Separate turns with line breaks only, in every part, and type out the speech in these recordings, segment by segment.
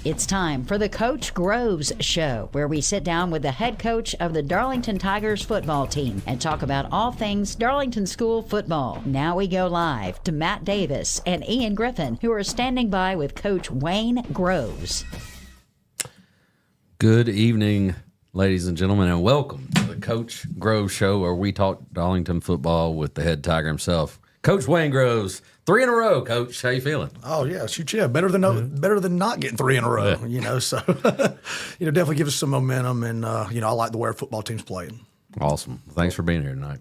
It's time for the Coach Groves Show, where we sit down with the head coach of the Darlington Tigers football team and talk about all things Darlington School football. Now we go live to Matt Davis and Ian Griffin, who are standing by with Coach Wayne Groves.
Good evening, ladies and gentlemen, and welcome to the Coach Groves Show, where we talk Darlington football with the head Tiger himself, Coach Wayne Groves. 3 in a row, Coach. How you feeling?
Oh yeah, shoot, yeah. Better than not getting 3 in a row. Yeah. So definitely give us some momentum, and I like the way our football team's playing.
Awesome. Thanks for being here tonight.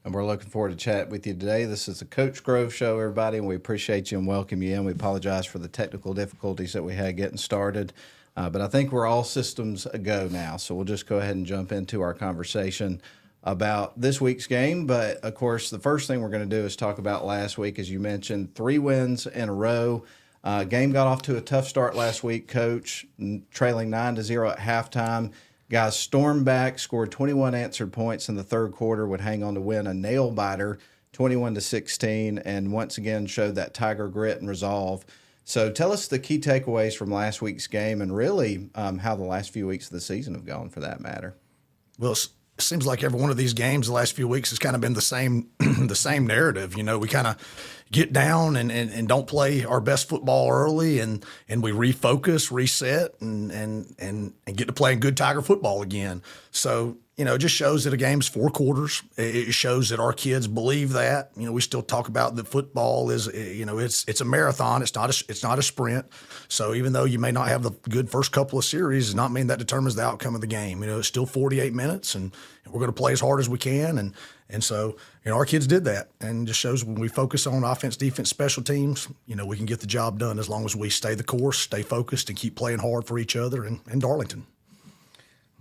And we're looking forward to chat with you today. This is the Coach Grove Show, everybody, and we appreciate you and welcome you in. We apologize for the technical difficulties that we had getting started, but I think we're all systems a go now. So we'll just go ahead and jump into our conversation about this week's game. But, of course, the first thing we're going to do is talk about last week. As you mentioned, 3 wins in a row. Game got off to a tough start last week, Coach, trailing 9-0 at halftime. Guys stormed back, scored 21 answered points in the third quarter, would hang on to win a nail-biter, 21-16, and once again showed that Tiger grit and resolve. So tell us the key takeaways from last week's game and really how the last few weeks of the season have gone, for that matter.
Well, it seems like every one of these games the last few weeks has kind of been the same the same narrative. We kind of get down and don't play our best football early, and we refocus, reset, and get to playing good Tiger football again. So it just shows that a game's 4 quarters. It shows that our kids believe that. We still talk about that football is, it's a marathon. It's not a sprint. So even though you may not have the good first couple of series, does not mean that determines the outcome of the game. It's still 48 minutes, and we're going to play as hard as we can. And so our kids did that, and just shows when we focus on offense, defense, special teams, we can get the job done as long as we stay the course, stay focused, and keep playing hard for each other and Darlington.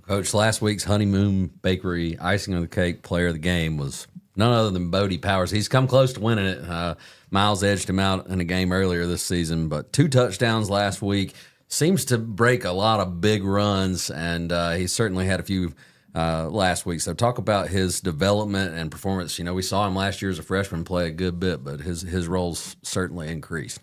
Coach, last week's Honeymoon Bakery icing on the cake player of the game was none other than Bodie Powers. He's come close to winning it. Miles edged him out in a game earlier this season, but 2 touchdowns last week. Seems to break a lot of big runs, and he certainly had a few last week. So talk about his development and performance. We saw him last year as a freshman play a good bit, but his roles certainly increased.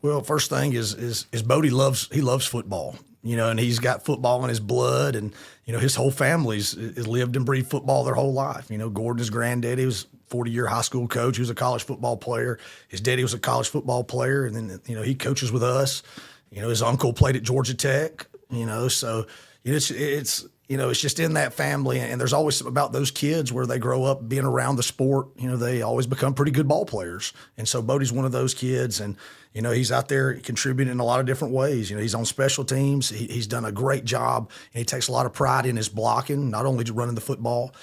Well, first thing is Bodie loves football. And he's got football in his blood, and his whole family's lived and breathed football their whole life. Gordon, his granddaddy, was a 40-year high school coach. He was a college football player. His daddy was a college football player, and then he coaches with us. His uncle played at Georgia Tech. So it's just in that family, and there's always something about those kids where they grow up being around the sport. They always become pretty good ball players, and so Bodie's one of those kids, and he's out there contributing in a lot of different ways. He's on special teams. He's done a great job, and he takes a lot of pride in his blocking, not only running the football.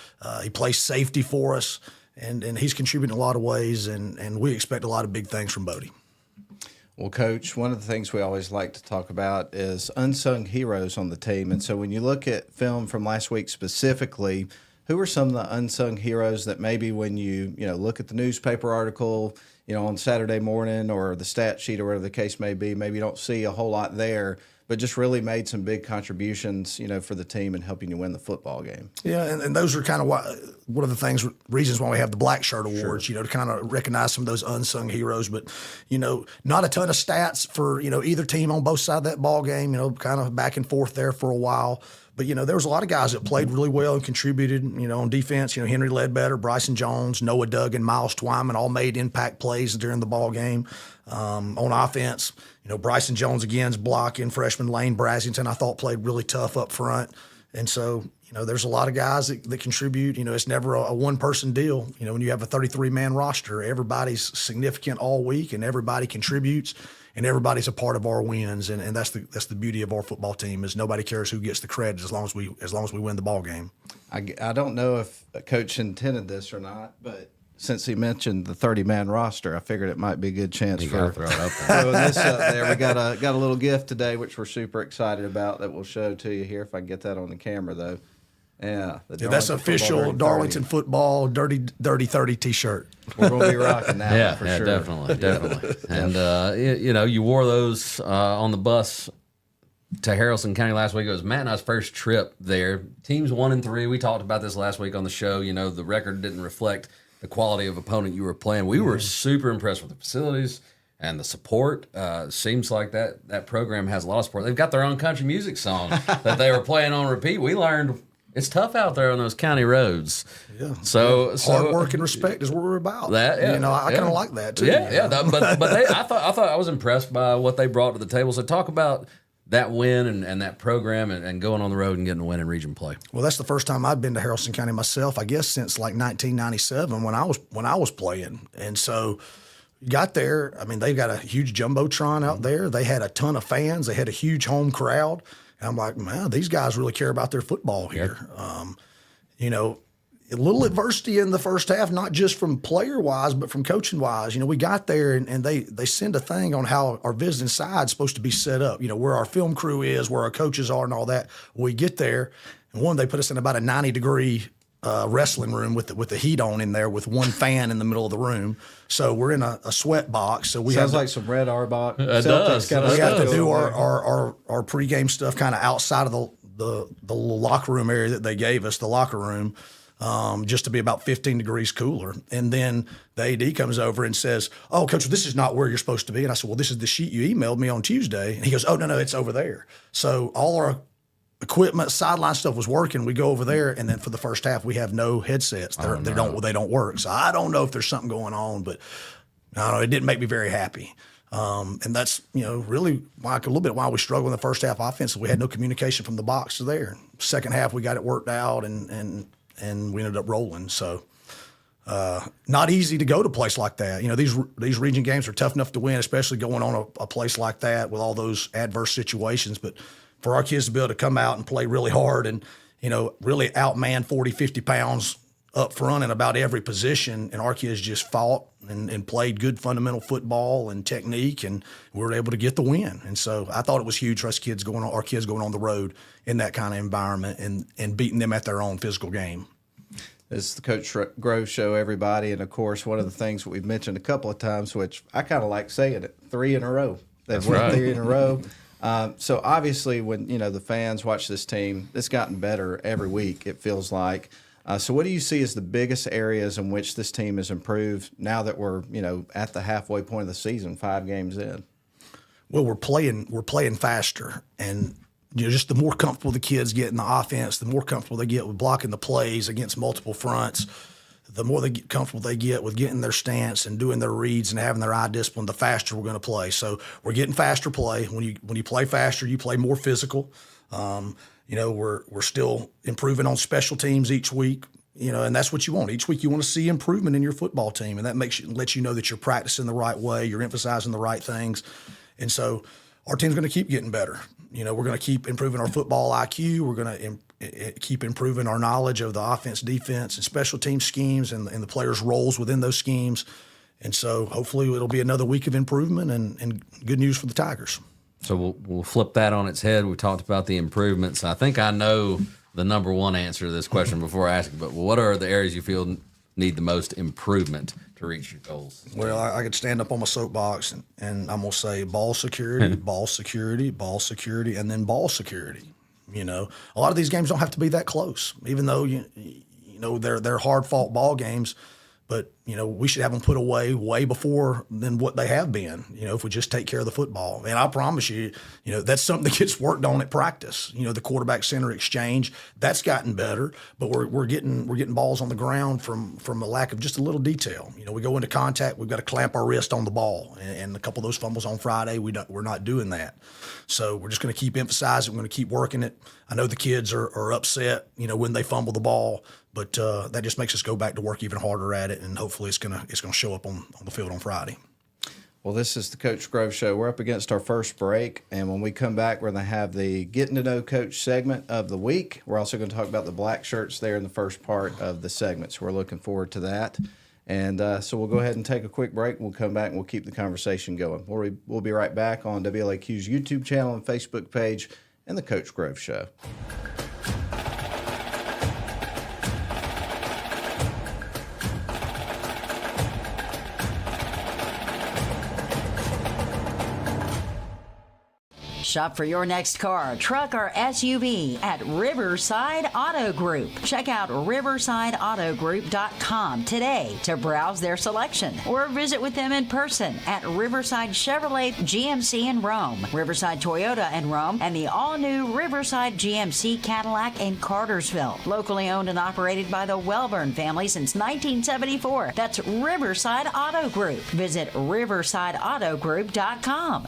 He plays safety for us, and he's contributing in a lot of ways, and we expect a lot of big things from Bodie.
Well, Coach, one of the things we always like to talk about is unsung heroes on the team. And so when you look at film from last week specifically, who are some of the unsung heroes that maybe when you look at the newspaper article, on Saturday morning or the stat sheet or whatever the case may be, maybe you don't see a whole lot there, but just really made some big contributions, for the team and helping you win the football game.
Yeah, and those are kind of one of the reasons why we have the Black Shirt Awards, to kind of recognize some of those unsung heroes. But, not a ton of stats for, either team on both sides of that ball game, kind of back and forth there for a while. But, there was a lot of guys that played really well and contributed, on defense. Henry Ledbetter, Bryson Jones, Noah Duggan, Miles Twyman all made impact plays during the ball game. On offense, Bryson Jones again's blocking. Freshman Lane Brasington, I thought, played really tough up front. And so, there's a lot of guys that contribute. It's never a one-person deal. When you have a 33-man roster, everybody's significant all week, and everybody contributes, and everybody's a part of our wins. And that's the beauty of our football team, is nobody cares who gets the credit as long as we win the ball game.
I don't know if Coach intended this or not, but since he mentioned the 30-man roster, I figured it might be a good chance for
throw it up
throwing this up there. We got a little gift today, which we're super excited about, that we'll show to you here if I can get that on the camera, though. Yeah,
that's official Darlington football Dirty 30 T-shirt.
We're going to be rocking that one for sure.
Definitely. And, you wore those on the bus to Haralson County last week. It was Matt and I's first trip there. Teams 1 and 3. We talked about this last week on the show. The record didn't reflect the quality of opponent you were playing. We were super impressed with the facilities and the support. Seems like that program has a lot of support. They've got their own country music song that they were playing on repeat. We learned it's tough out there on those county roads.
Yeah.
So
hard work and respect is what we're about.
That, yeah,
I kind of like that too.
I thought I was impressed by what they brought to the table. So talk about that win and that program and going on the road and getting a win in region play.
Well, that's the first time I'd been to Haralson County myself, I guess, since like 1997 when I was playing. And so got there. I mean, they've got a huge jumbotron out there. They had a ton of fans. They had a huge home crowd. And I'm like, man, these guys really care about their football here. Yep. A little adversity in the first half, not just from player-wise, but from coaching-wise. We got there, and they send a thing on how our visiting side's supposed to be set up, where our film crew is, where our coaches are and all that. We get there, and they put us in about a 90-degree wrestling room with the heat on in there with one fan in the middle of the room. So we're in a sweat box. So we
sounds like some Red Auerbach.
We have to do our pregame stuff kind of outside of the locker room area that they gave us, the locker room. Just to be about 15 degrees cooler. And then the AD comes over and says, "Oh, Coach, this is not where you're supposed to be." And I said, "Well, this is the sheet you emailed me on Tuesday." And he goes, "Oh, no, it's over there." So all our equipment, sideline stuff was working. We go over there, and then for the first half, we have no headsets. They don't work. So I don't know if there's something going on, but I don't know. It didn't make me very happy. And that's, really a little bit why we struggled in the first half offensively. We had no communication from the box to there. Second half, we got it worked out, and we ended up rolling. So not easy to go to a place like that. These region games are tough enough to win, especially going on a place like that with all those adverse situations. But for our kids to be able to come out and play really hard and, really outman 40, 50 pounds up front in about every position, and our kids just fought and played good fundamental football and technique, and we were able to get the win. And so I thought it was huge for our kids going on the road in that kind of environment and beating them at their own physical game.
This is the Coach Grove Show, everybody. And, of course, one of the things that we've mentioned a couple of times, which I kind of like saying it, 3 in a row. They've won 3 in a row. So, obviously, when, the fans watch this team, it's gotten better every week, it feels like. So what do you see as the biggest areas in which this team has improved now that we're, at the halfway point of the season, 5 games in?
Well, we're playing faster, and just the more comfortable the kids get in the offense, the more comfortable they get with blocking the plays against multiple fronts, the more comfortable they get with getting their stance and doing their reads and having their eye discipline, the faster we're going to play. So we're getting faster play. When you play faster, you play more physical. We're still improving on special teams each week, and that's what you want. Each week you want to see improvement in your football team, and that lets you know that you're practicing the right way, you're emphasizing the right things. And so our team's going to keep getting better. We're going to keep improving our football IQ. We're going to keep improving our knowledge of the offense, defense, and special team schemes and the players' roles within those schemes. And so hopefully it'll be another week of improvement and good news for the Tigers.
So we'll flip that on its head. We talked about the improvements. I think I know the number one answer to this question before I ask it, but what are the areas you feel need the most improvement to reach your goals?
Well, I could stand up on my soapbox and I'm going to say ball security, ball security, ball security, and then ball security. A lot of these games don't have to be that close, even though, they're hard-fought ball games. But, we should have them put away way before than what they have been, if we just take care of the football. And I promise you, that's something that gets worked on at practice. The quarterback center exchange, that's gotten better, but we're getting balls on the ground from a lack of just a little detail. We go into contact, we've got to clamp our wrist on the ball. And a couple of those fumbles on Friday, we're not doing that. So we're just going to keep emphasizing, we're going to keep working it. I know the kids are upset, when they fumble the ball. But that just makes us go back to work even harder at it, and hopefully it's gonna show up on the field on Friday.
Well, this is the Coach Grove Show. We're up against our first break, and when we come back, we're going to have the Getting to Know Coach segment of the week. We're also going to talk about the black shirts there in the first part of the segment, so we're looking forward to that. And so we'll go ahead and take a quick break. We'll come back and we'll keep the conversation going. We'll be right back on WLAQ's YouTube channel and Facebook page and the Coach Grove Show.
Shop for your next car, truck, or SUV at Riverside Auto Group. Check out riversideautogroup.com today to browse their selection or visit with them in person at Riverside Chevrolet GMC in Rome, Riverside Toyota in Rome, and the all-new Riverside GMC Cadillac in Cartersville. Locally owned and operated by the Welburn family since 1974. That's Riverside Auto Group. Visit riversideautogroup.com.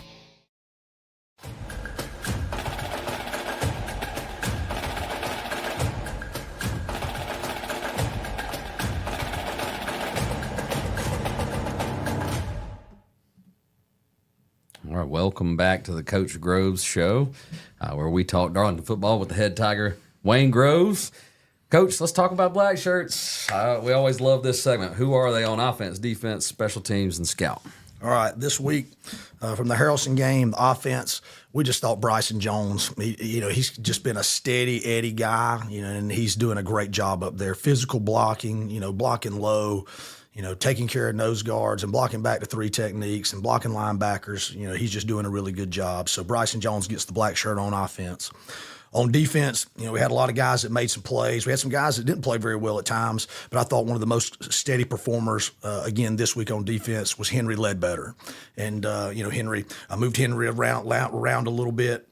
All right, welcome back to the Coach Groves Show, where we talk Darlington football with the head Tiger, Wayne Groves. Coach, let's talk about black shirts. We always love this segment. Who are they on offense, defense, special teams, and scout?
All right, this week from the Haralson game, the offense, we just thought Bryson Jones. He's just been a steady Eddie guy, and he's doing a great job up there. Physical blocking, blocking low, taking care of nose guards and blocking back to three techniques and blocking linebackers. He's just doing a really good job. So Bryson Jones gets the black shirt on offense. On defense, we had a lot of guys that made some plays. We had some guys that didn't play very well at times, but I thought one of the most steady performers, again, this week on defense was Henry Ledbetter. And, Henry, I moved Henry around a little bit.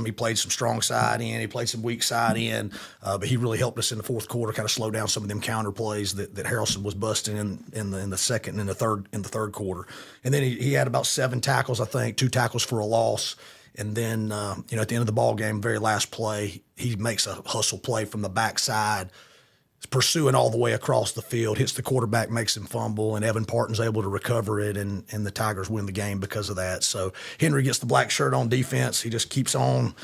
He played some strong side in. He played some weak side in. But he really helped us in the fourth quarter, kind of slow down some of them counter plays that Haralson was busting in the second and in the third quarter. And then he had about 7 tackles, I think, 2 tackles for a loss. And then, at the end of the ball game, very last play, he makes a hustle play from the backside, pursuing all the way across the field, hits the quarterback, makes him fumble, and Evan Parton's able to recover it, and the Tigers win the game because of that. So Henry gets the black shirt on defense. He just keeps on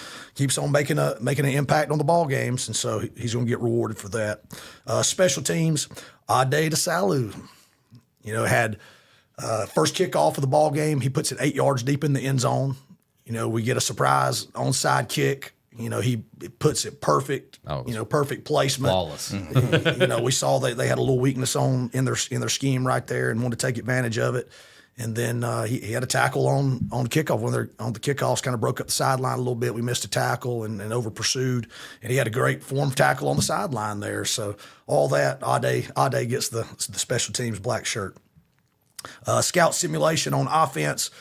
making an impact on the ball games, and so he's going to get rewarded for that. Special teams, Ade DeSalu, had first kickoff of the ball game. He puts it 8 yards deep in the end zone. We get a surprise onside kick. He puts it perfect. Perfect placement.
Flawless.
We saw that they had a little weakness in their scheme right there and wanted to take advantage of it. And then he had a tackle on the kickoff. On the kickoffs, kind of broke up the sideline a little bit. We missed a tackle and over pursued. And he had a great form tackle on the sideline there. So all that, Ade gets the special teams black shirt. Scout simulation on offense.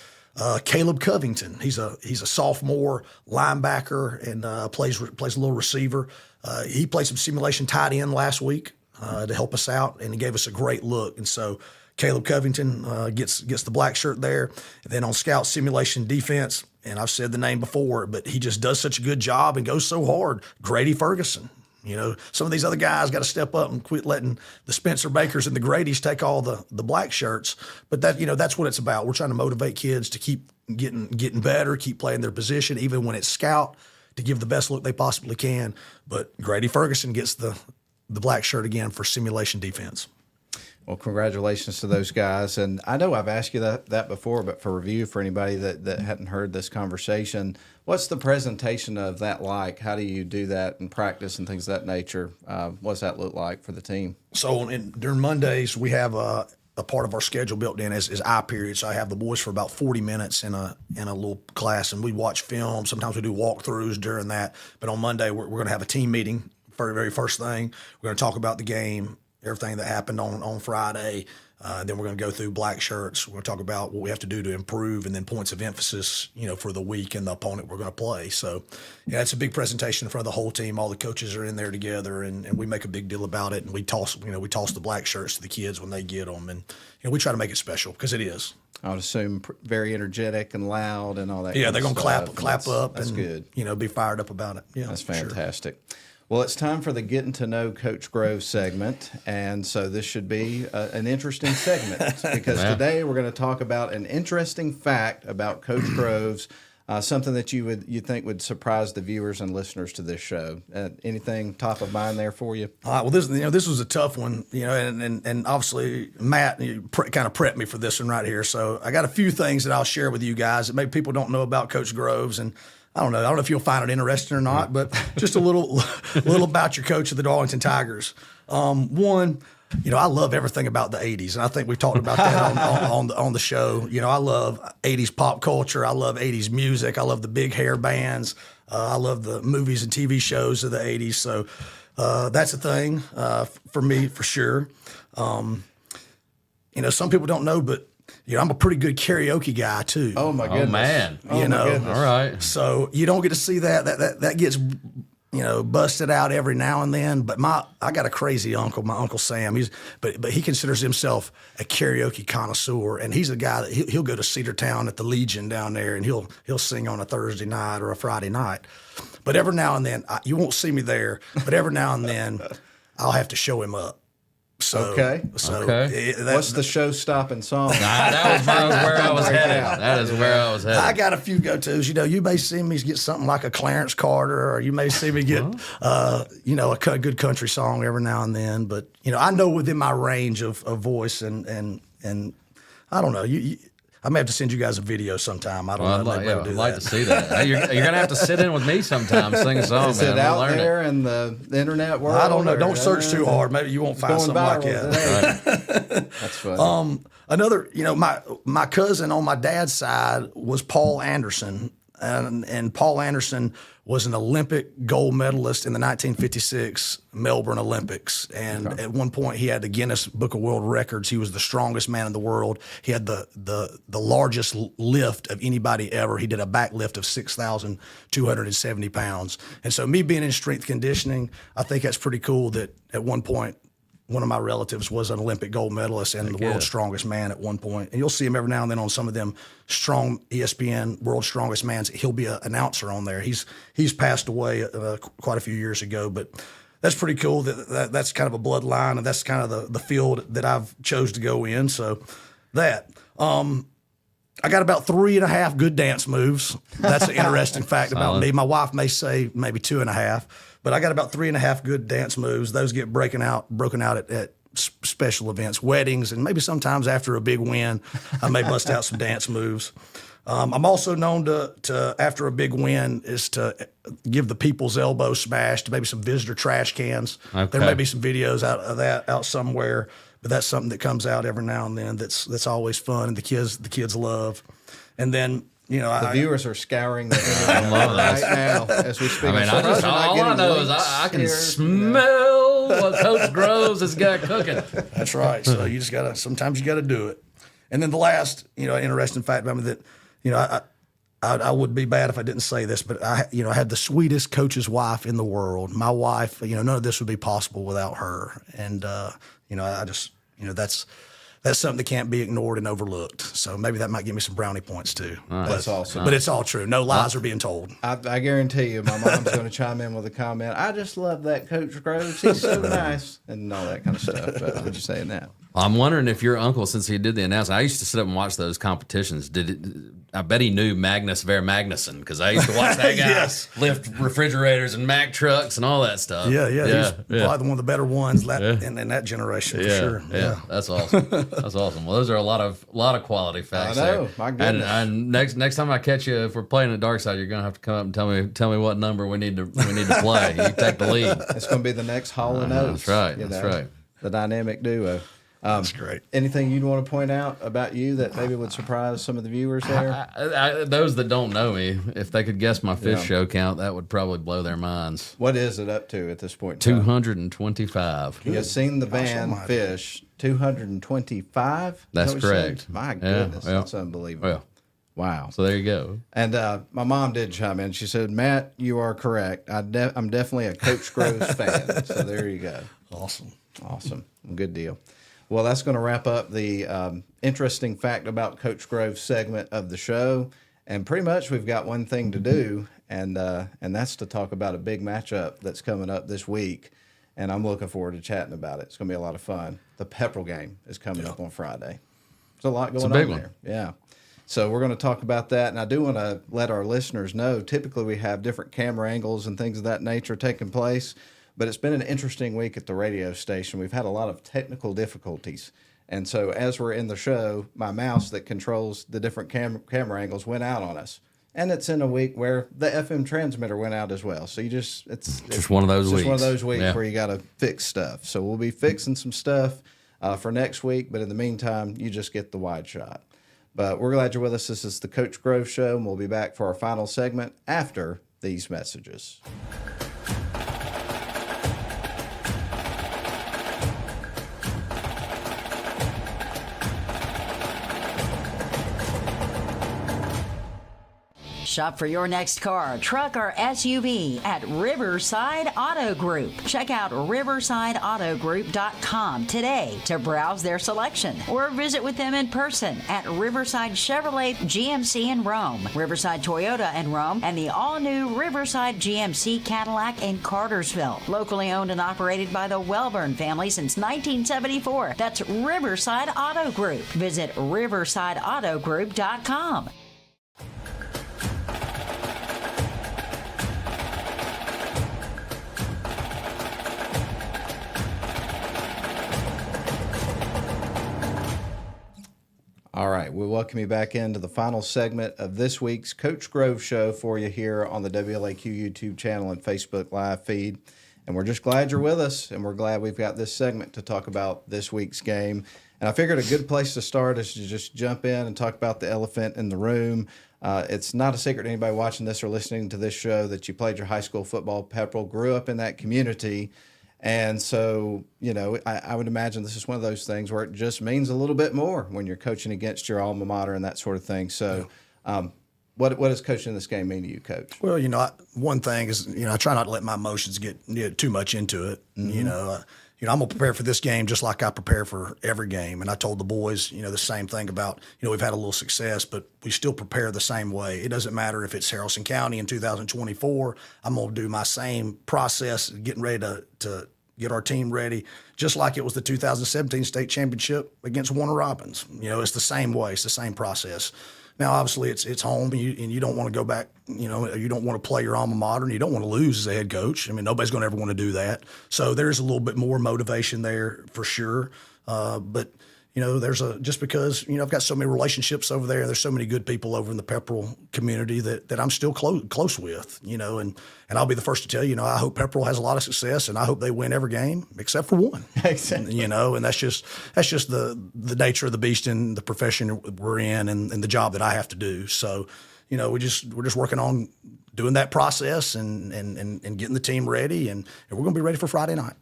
Caleb Covington, he's a sophomore linebacker and plays a little receiver. He played some simulation tight end last week to help us out, and he gave us a great look. And so Caleb Covington gets the black shirt there. And then on scout simulation defense, and I've said the name before, but he just does such a good job and goes so hard. Grady Ferguson. Some of these other guys got to step up and quit letting the Spencer Bakers and the Gradys take all the black shirts. But that's what it's about. We're trying to motivate kids to keep getting better, keep playing their position, even when it's scout, to give the best look they possibly can. But Grady Ferguson gets the black shirt again for simulation defense.
Well, congratulations to those guys. And I know I've asked you that before, but for review for anybody that hadn't heard this conversation, what's the presentation of that like? How do you do that in practice and things of that nature? What's that look like for the team?
So during Mondays, we have a part of our schedule built in is eye period. So I have the boys for about 40 minutes in a little class, and we watch film. Sometimes we do walkthroughs during that. But on Monday, we're going to have a team meeting for the very first thing. We're going to talk about the game, everything that happened on Friday. Then we're going to go through black shirts. We're going to talk about what we have to do to improve, and then points of emphasis, for the week and the opponent we're going to play. So, it's a big presentation in front of the whole team. All the coaches are in there together, and we make a big deal about it. And we toss the black shirts to the kids when they get them, and we try to make it special because it is.
I would assume very energetic and loud and all that.
Yeah, they're going to clap up.
That's
and,
good.
Be fired up about it. Yeah,
that's fantastic. Sure. Well, it's time for the Getting to Know Coach Groves segment, and so this should be an interesting segment because today we're going to talk about an interesting fact about Coach Groves, something that you think would surprise the viewers and listeners to this show. Anything top of mind there for you?
Well, this was a tough one, and obviously Matt kind of prepped me for this one right here. So I got a few things that I'll share with you guys that maybe people don't know about Coach Groves, and I don't know if you'll find it interesting or not, but just a little about your coach of the Darlington Tigers. One, I love everything about the 80s, and I think we talked about that on the show. I love 80s pop culture. I love 80s music. I love the big hair bands. I love the movies and TV shows of the 80s. So that's a thing for me, for sure. Some people don't know, but I'm a pretty good karaoke guy too.
Oh my goodness,
man!
My goodness.
All right.
So you don't get to see that. That gets busted out every now and then. But I got a crazy uncle, my Uncle Sam. But he considers himself a karaoke connoisseur, and he's a guy that he'll go to Cedartown at the Legion down there, and he'll sing on a Thursday night or a Friday night. But every now and then, you won't see me there. But every now and then, I'll have to show him up.
Okay. What's the show-stopping song?
That was where I was headed. That is where I was headed.
I got a few go-tos. You may see me get something like a Clarence Carter, or you may see me get, a good country song every now and then. But I know within my range of voice, and I don't know. I may have to send you guys a video sometime. I don't know.
I'd like to see that. You're going to have to sit in with me sometime, sing a song.
Is it out there in the internet world?
I don't know. Don't search too hard. Maybe you won't find something like that.
Right. That's funny.
Another, my cousin on my dad's side was Paul Anderson. And Paul Anderson was an Olympic gold medalist in the 1956 Melbourne Olympics. And at one point, he had the Guinness Book of World Records. He was the strongest man in the world. He had the largest lift of anybody ever. He did a back lift of 6,270 pounds. And so me being in strength conditioning, I think that's pretty cool that at one point, one of my relatives was an Olympic gold medalist and the world's strongest man at one point. And you'll see him every now and then on some of them strong ESPN World's Strongest Mans. He'll be an announcer on there. He's passed away quite a few years ago, but that's pretty cool. That's kind of a bloodline, and that's kind of the field that I've chose to go in. So that. I got about 3.5 good dance moves. That's an interesting fact about me. My wife may say maybe 2.5. But I got about 3.5 good dance moves. Those get broken out at special events, weddings, and maybe sometimes after a big win, I may bust out some dance moves. I'm also known to after a big win is to give the people's elbow smash to maybe some visitor trash cans. Okay. There may be some videos out somewhere, but that's something that comes out every now and then. That's always fun, and the kids love. And then.
The viewers are scouring the internet right now as we speak.
All I know is I can smell what Coach Groves has got cooking.
That's right. So sometimes you gotta do it. And then the last, interesting fact about me that, I would be bad if I didn't say this, but I had the sweetest coach's wife in the world. My wife, none of this would be possible without her. And, that's something that can't be ignored and overlooked. So maybe that might give me some brownie points too.
That's awesome.
But it's all true. No lies are being told.
I guarantee you my mom's going to chime in with a comment. I just love that Coach Groves. He's so nice and all that kind of stuff. But I'm just saying that.
I'm wondering if your uncle, since he did the announcement, I used to sit up and watch those competitions. I bet he knew Magnus Ver Magnuson because I used to watch that guy lift refrigerators and Mack trucks and all that stuff.
Yeah. He's probably one of the better ones in that generation for sure.
Yeah, that's awesome. That's awesome. Well, those are a lot of quality facts.
I know,
there.
my goodness.
And next time I catch you, if we're playing the dark side, you're gonna have to come up and tell me what number we need to play. You take the lead.
It's gonna be the next Hall and Oates.
That's right. That's right.
The dynamic duo.
That's great.
Anything you'd want to point out about you that maybe would surprise some of the viewers there?
Those that don't know me, if they could guess my fish show count, that would probably blow their minds.
What is it up to at this point?
225.
You have seen the band Fish. 225?
That's correct.
My goodness, that's unbelievable.
Yeah.
Wow.
So there you go.
And my mom did chime in. She said, Matt, you are correct. I'm definitely a Coach Groves fan. So there you go. Awesome. Good deal. Well, that's going to wrap up the interesting fact about Coach Groves segment of the show. And pretty much we've got one thing to do, and that's to talk about a big matchup that's coming up this week. And I'm looking forward to chatting about it. It's going to be a lot of fun. The Pepperell game is coming up on Friday. There's a lot going on there. Yeah. So we're going to talk about that. And I do want to let our listeners know, typically we have different camera angles and things of that nature taking place. But it's been an interesting week at the radio station. We've had a lot of technical difficulties. And so as we're in the show, my mouse that controls the different camera angles went out on us. And it's in a week where the FM transmitter went out as well. So it's
just one of those weeks.
Just one of those weeks
Yeah.
where you got to fix stuff. So we'll be fixing some stuff for next week. But in the meantime, you just get the wide shot. But we're glad you're with us. This is the Coach Grove Show, and we'll be back for our final segment after these messages.
Shop for your next car, truck, or SUV at Riverside Auto Group. Check out riversideautogroup.com today to browse their selection or visit with them in person at Riverside Chevrolet GMC in Rome, Riverside Toyota in Rome, and the all-new Riverside GMC Cadillac in Cartersville. Locally owned and operated by the Welburn family since 1974. That's Riverside Auto Group. Visit riversideautogroup.com.
All right, we welcome you back into the final segment of this week's Coach Grove Show for you here on the WLAQ YouTube channel and Facebook Live feed. And we're just glad you're with us, and we're glad we've got this segment to talk about this week's game. And I figured a good place to start is to just jump in and talk about the elephant in the room. It's not a secret to anybody watching this or listening to this show that you played your high school football at Pepperell, grew up in that community. And so, I would imagine this is one of those things where it just means a little bit more when you're coaching against your alma mater and that sort of thing. So what does coaching this game mean to you, Coach?
Well, one thing is, I try not to let my emotions get too much into it. Mm-hmm. I'm going to prepare for this game just like I prepare for every game. And I told the boys, the same thing about, we've had a little success, but we still prepare the same way. It doesn't matter if it's Haralson County in 2024. I'm going to do my same process, getting ready to get our team ready, just like it was the 2017 state championship against Warner Robins. It's the same way. It's the same process. Now, obviously, it's home, and you don't want to go back. You don't want to play your alma mater, and you don't want to lose as a head coach. I mean, nobody's going to ever want to do that. So there's a little bit more motivation there for sure. But just because I've got so many relationships over there. There's so many good people over in the Pepperell community that I'm still close with. And I'll be the first to tell you. I hope Pepperell has a lot of success, and I hope they win every game except for one.
Exactly.
And that's just the nature of the beast in the profession we're in, and the job that I have to do. So, we're just working on doing that process and getting the team ready, and we're going to be ready for Friday night.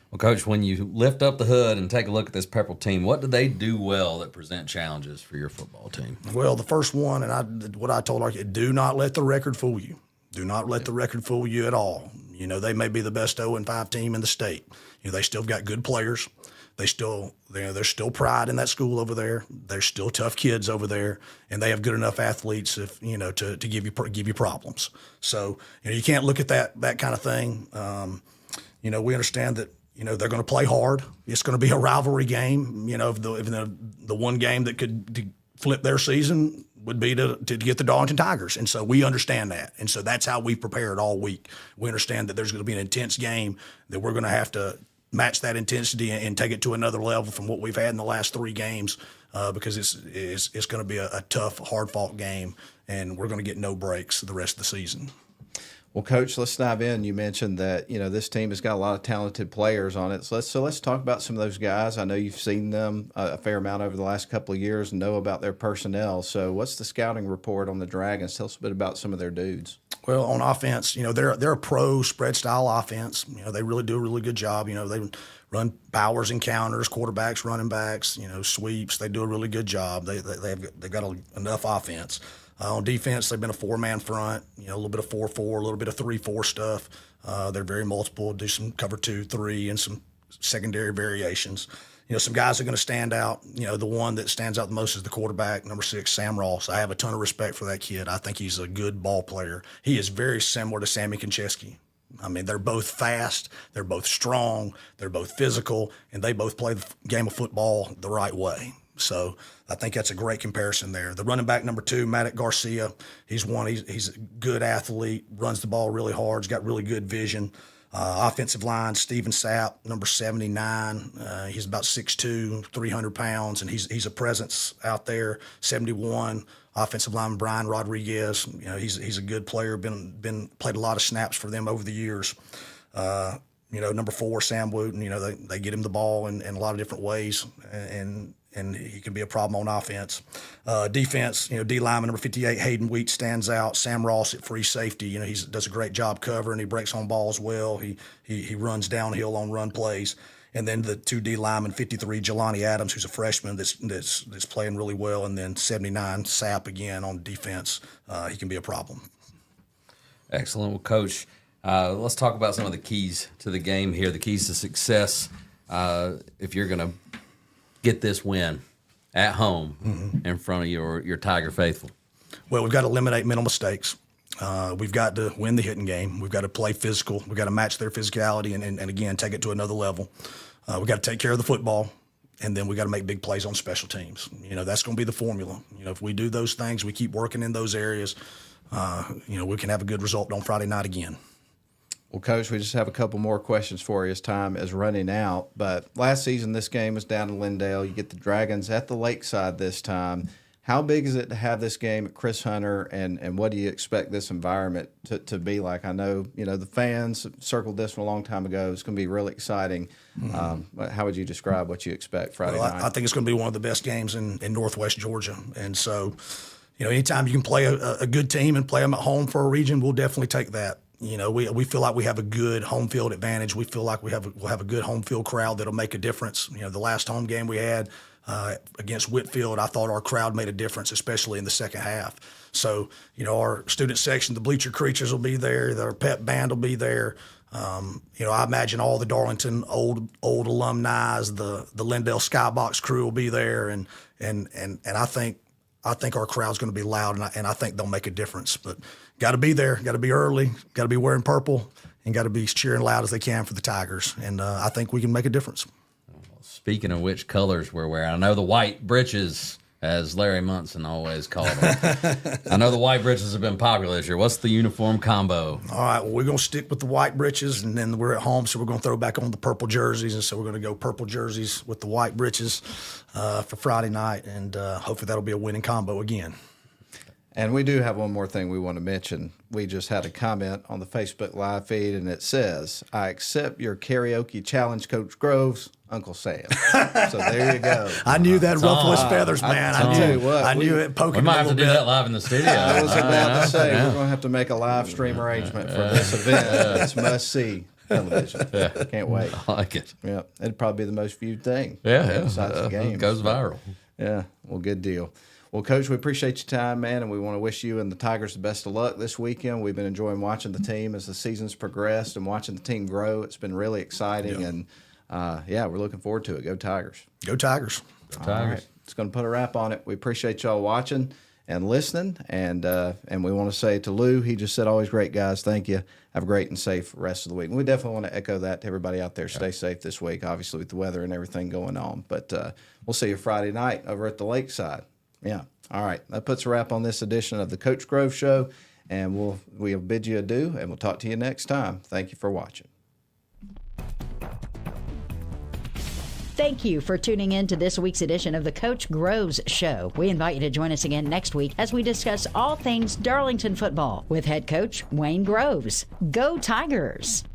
Well, Coach, when you lift up the hood and take a look at this Pepperell team, what do they do well that present challenges for your football team?
Well, the first one, and what I told our kids, do not let the record fool you. Do not let the record fool you at all. They may be the best 0-5 team in the state. They still got good players. There's still pride in that school over there. There's still tough kids over there, and they have good enough athletes to give you problems. So you can't look at that kind of thing. We understand that. They're going to play hard. It's going to be a rivalry game. If the one game that could flip their season would be to get the Darlington Tigers. And so we understand that. And so that's how we prepared all week. We understand that there's going to be an intense game, that we're going to have to match that intensity and take it to another level from what we've had in the last 3 games because it's going to be a tough, hard-fought game, and we're going to get no breaks the rest of the season.
Well, Coach, let's dive in. You mentioned that this team has got a lot of talented players on it. So let's talk about some of those guys. I know you've seen them a fair amount over the last couple of years and know about their personnel. So what's the scouting report on the Dragons? Tell us a bit about some of their dudes.
Well, on offense, they're a pro spread style offense. They really do a really good job. They run powers and counters, quarterbacks, running backs, sweeps. They do a really good job. They've got enough offense. On defense, they've been a 4-man front, a little bit of 4-4, a little bit of 3-4 stuff. They're very multiple, do some cover 2, 3, and some secondary variations. Some guys are going to stand out. The one that stands out the most is the quarterback, number 6, Sam Ross. I have a ton of respect for that kid. I think he's a good ball player. He is very similar to Sammy Konchesky. I mean, they're both fast, they're both strong, they're both physical, and they both play the game of football the right way. So I think that's a great comparison there. The running back, number 2, Maddox Garcia, he's a good athlete, runs the ball really hard, he's got really good vision. Offensive line, Steven Sapp, number 79. He's about 6'2", 300 pounds, and he's a presence out there. 71, offensive lineman Brian Rodriguez. You know, he's a good player. Been played a lot of snaps for them over the years. You know, number 4 Sam Wooten. You know, they get him the ball in a lot of different ways, and he can be a problem on offense. Defense, you know, D lineman number 58 Hayden Wheat stands out. Sam Ross at free safety. You know, he does a great job covering. He breaks on balls well. He runs downhill on run plays. And then the 2 D linemen, 53 Jelani Adams, who's a freshman that's playing really well, and then 79 Sapp again on defense. He can be a problem.
Excellent. Well, Coach, let's talk about some of the keys to the game here, the keys to success if you're going to get this win at home in front of your Tiger faithful. Well,
we've got to eliminate mental mistakes. We've got to win the hitting game. We've got to play physical. We've got to match their physicality and again, take it to another level. We've got to take care of the football, and then we got to make big plays on special teams. You know, that's going to be the formula. You know, if we do those things, we keep working in those areas, you know, we can have a good result on Friday night again.
Well, Coach, we just have a couple more questions for you as time is running out. But last season, this game was down in Lindale. You get the Dragons at the Lakeside this time. How big is it to have this game at Chris Hunter, and what do you expect this environment to be like? I know, you know, the fans circled this from a long time ago. It's going to be really exciting. How would you describe what you expect Friday night?
I think it's going to be one of the best games in Northwest Georgia. And so, you know, anytime you can play a good team and play them at home for a region, we'll definitely take that. You know, we feel like we have a good home field advantage. We feel like we'll have a good home field crowd that'll make a difference. You know, the last home game we had against Whitfield, I thought our crowd made a difference, especially in the second half. So, you know, our student section, the Bleacher Creatures will be there. Our pep band will be there. You know, I imagine all the Darlington old alumni, the Lindale Skybox crew will be there, and I think our crowd's going to be loud, and I think they'll make a difference. But got to be there, got to be early, got to be wearing purple, and got to be cheering loud as they can for the Tigers. And I think we can make a difference.
Speaking of which colors we're wearing, I know the white breeches, as Larry Munson always called them. I know the white breeches have been popular this year. What's the uniform combo?
All right, well, we're going to stick with the white breeches, and then we're at home, so we're going to throw back on the purple jerseys. And so we're going to go purple jerseys with the white breeches for Friday night, and hopefully that'll be a winning combo again.
And we do have one more thing we want to mention. We just had a comment on the Facebook Live feed, and it says, "I accept your karaoke challenge, Coach Groves, Uncle Sam." So there you go.
I knew that ruffle his feathers, man. I knew it poking.
We might have to do that live in the studio.
I was about to say, we're going to have to make a live stream arrangement for this event. It's must-see television. Can't wait.
I like it.
Yeah, it'd probably be the most viewed thing.
Besides
the game.
It goes viral.
Yeah, well, good deal. Well, Coach, we appreciate your time, man, and we want to wish you and the Tigers the best of luck this weekend. We've been enjoying watching the team as the season's progressed and watching the team grow. It's been really exciting, and, we're looking forward to it. Go Tigers.
Go Tigers.
Go Tigers.
All right. It's going to put a wrap on it. We appreciate y'all watching and listening, and we want to say to Lou, he just said, always great, guys. Thank you. Have a great and safe rest of the week. And we definitely want to echo that to everybody out there. Stay safe this week, obviously, with the weather and everything going on. But we'll see you Friday night over at the Lakeside. Yeah. All right. That puts a wrap on this edition of the Coach Grove Show, and we'll bid you adieu, and we'll talk to you next time. Thank you for watching.
Thank you for tuning in to this week's edition of the Coach Groves Show. We invite you to join us again next week as we discuss all things Darlington football with head coach Wayne Groves. Go Tigers!